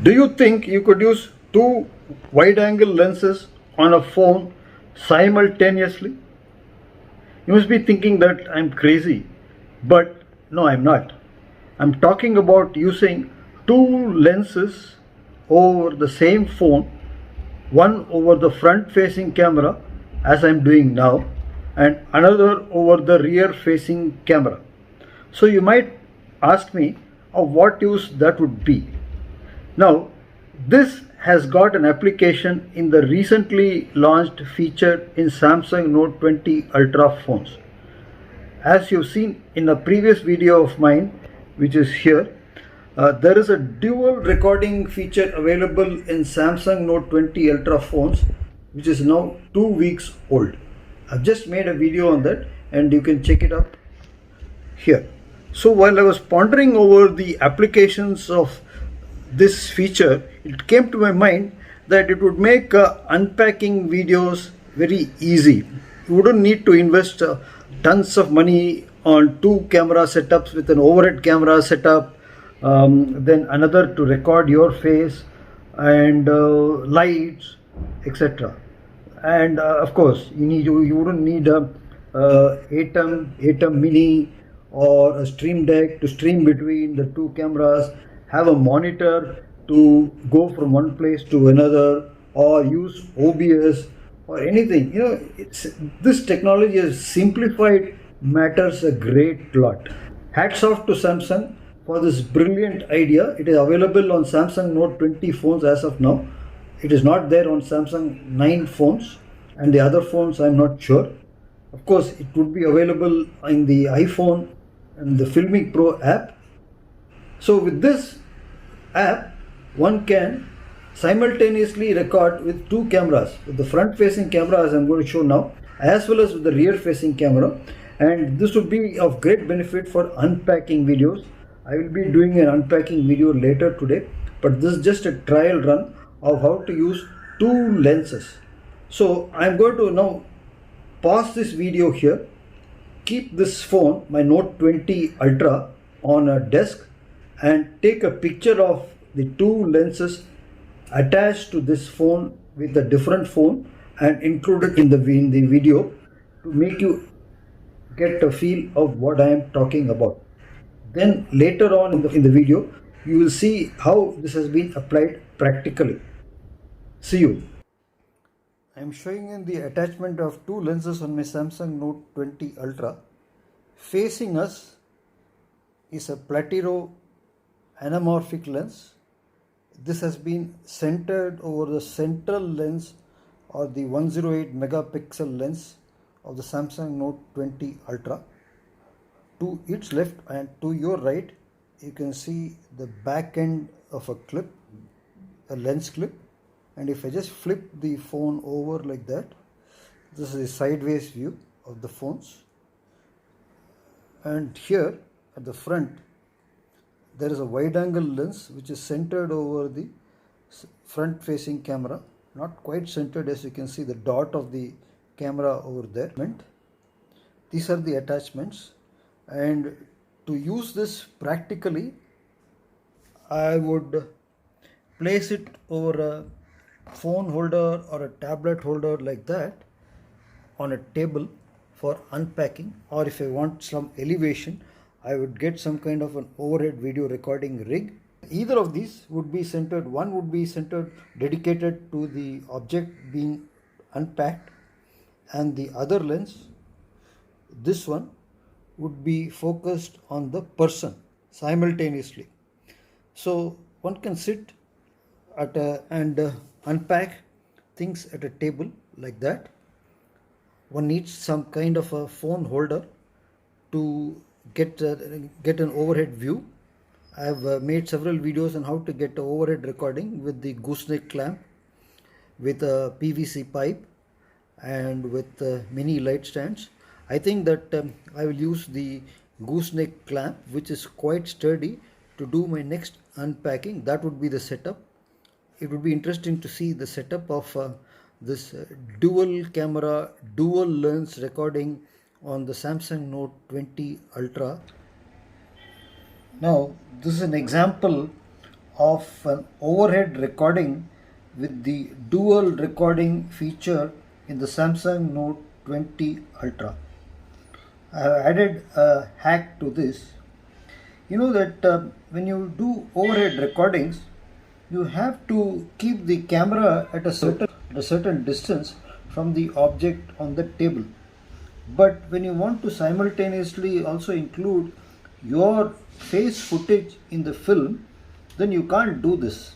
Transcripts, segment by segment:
Do you think you could use two wide angle lenses on a phone simultaneously? You must be thinking that I'm crazy, but no, I'm not. I'm talking about using two lenses over the same phone, one over the front facing camera as I'm doing now, and another over the rear facing camera. So you might ask me of what use that would be. Now, this has got an application in the recently launched feature in Samsung Note 20 Ultra phones. As you've seen in a previous video of mine, which is here, there is a dual recording feature available in Samsung Note 20 Ultra phones, which is now 2 weeks old. I've just made a video on that and you can check it up here. So while I was pondering over the applications of this feature, it came to my mind that it would make unpacking videos very easy. You wouldn't need to invest tons of money on two camera setups with an overhead camera setup, then another to record your face and lights, etc. And of course, you wouldn't need a Atom Mini or a Stream Deck to stream between the two cameras, have a monitor to go from one place to another, or use OBS or anything. This technology has simplified matters a great lot. Hats off to Samsung for this brilliant idea. It is available on Samsung Note 20 phones as of now. It is not there on Samsung 9 phones, and the other phones I'm not sure. Of course, it would be available in the iPhone and the Filmic Pro app. So with this app, one can simultaneously record with two cameras, with the front facing camera as I'm going to show now, as well as with the rear facing camera. And this would be of great benefit for unpacking videos. I will be doing an unpacking video later today, but this is just a trial run of how to use two lenses. So I'm going to now pause this video here, keep this phone, my Note 20 Ultra, on a desk and take a picture of the two lenses attached to this phone with a different phone and include it in the video to make you get a feel of what I am talking about. Then later on in the video, you will see how this has been applied practically. See you. I am showing you the attachment of two lenses on my Samsung Note 20 Ultra. Facing us is a Platiro anamorphic lens. This has been centered over the central lens or the 108 megapixel lens of the Samsung Note 20 Ultra. To its left and to your right, you can see the back end of a clip, a lens clip. And if I just flip the phone over like that, this is a sideways view of the phones. And here at the front, there is a wide angle lens which is centered over the front facing camera. Not quite centered, as you can see the dot of the camera over there. These are the attachments, and to use this practically, I would place it over a phone holder or a tablet holder like that on a table for unpacking, or if I want some elevation, I would get some kind of an overhead video recording rig. Either of these would be centered. One would be centered, dedicated to the object being unpacked, and the other lens, this one, would be focused on the person simultaneously. So one can sit and unpack things at a table like that. One needs some kind of a phone holder to get an overhead view. I have made several videos on how to get an overhead recording with the gooseneck clamp, with a PVC pipe, and with mini light stands. I think that I will use the gooseneck clamp, which is quite sturdy, to do my next unpacking. That would be the setup. It would be interesting to see the setup of this dual camera, dual lens recording on the Samsung Note 20 Ultra. Now, this is an example of an overhead recording with the dual recording feature in the Samsung Note 20 Ultra. I have added a hack to this. You know that when you do overhead recordings, you have to keep the camera at a certain distance from the object on the table. But when you want to simultaneously also include your face footage in the film, then you can't do this.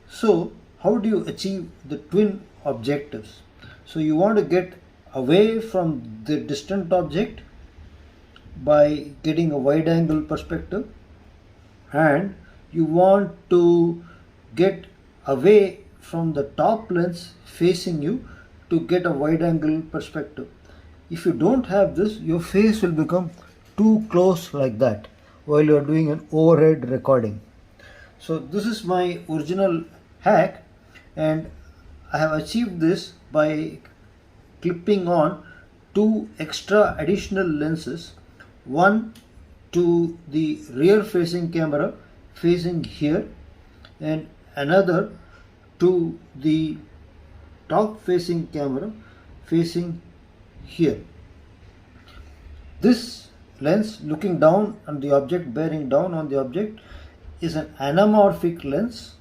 So how do you achieve the twin objectives? So you want to get away from the distant object by getting a wide angle perspective, and you want to get away from the top lens facing you to get a wide angle perspective. If you don't have this, your face will become too close like that while you are doing an overhead recording. So this is my original hack, and I have achieved this by clipping on two extra additional lenses, one to the rear facing camera facing here and another to the top facing camera facing here. This lens looking down on the object, bearing down on the object, is an anamorphic lens.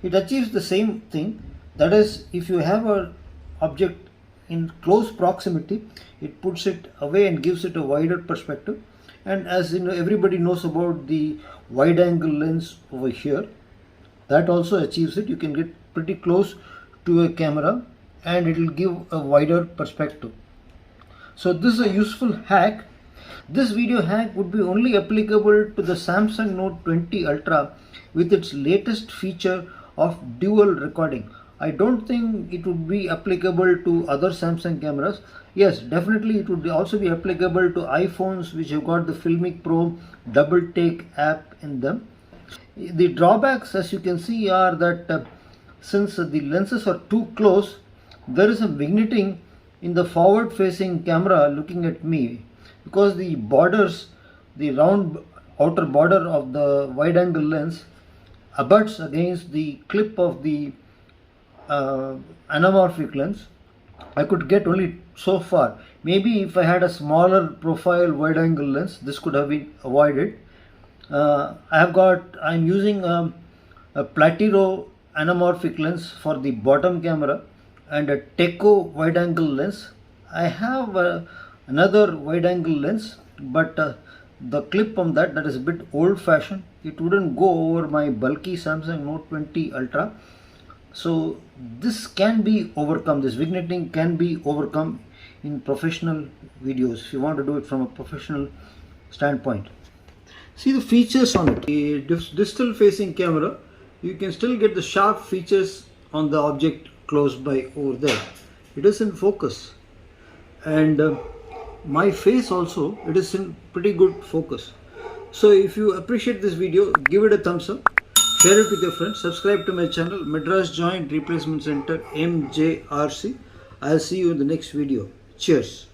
It achieves the same thing, that is, if you have an object in close proximity, it puts it away and gives it a wider perspective. And as you know, everybody knows about the wide angle lens over here, that also achieves it. You can get pretty close to a camera and it will give a wider perspective. So this is a useful hack. This video hack would be only applicable to the Samsung Note 20 Ultra with its latest feature of dual recording. I don't think it would be applicable to other Samsung cameras. Yes, definitely it would also be applicable to iPhones which have got the Filmic Pro double take app in them. The drawbacks, as you can see, are that since the lenses are too close, there is a vignetting in the forward facing camera looking at me, because the borders, the round outer border of the wide angle lens abuts against the clip of the anamorphic lens. I could get only so far. Maybe if I had a smaller profile wide angle lens, this could have been avoided. I'm using a Platiro anamorphic lens for the bottom camera and a Teco wide angle lens. I have another wide angle lens, but the clip on that is a bit old fashioned. It wouldn't go over my bulky Samsung Note 20 Ultra. So this can be overcome, this vignetting can be overcome in professional videos if you want to do it from a professional standpoint. See the features on it. The distal facing camera, you can still get the sharp features on the object close by over there. It is in focus, and my face also, it is in pretty good focus. So if you appreciate this video, give it a thumbs up, share it with your friends, subscribe to my channel Madras Joint Replacement Center MJRC. I'll see you in the next video. Cheers.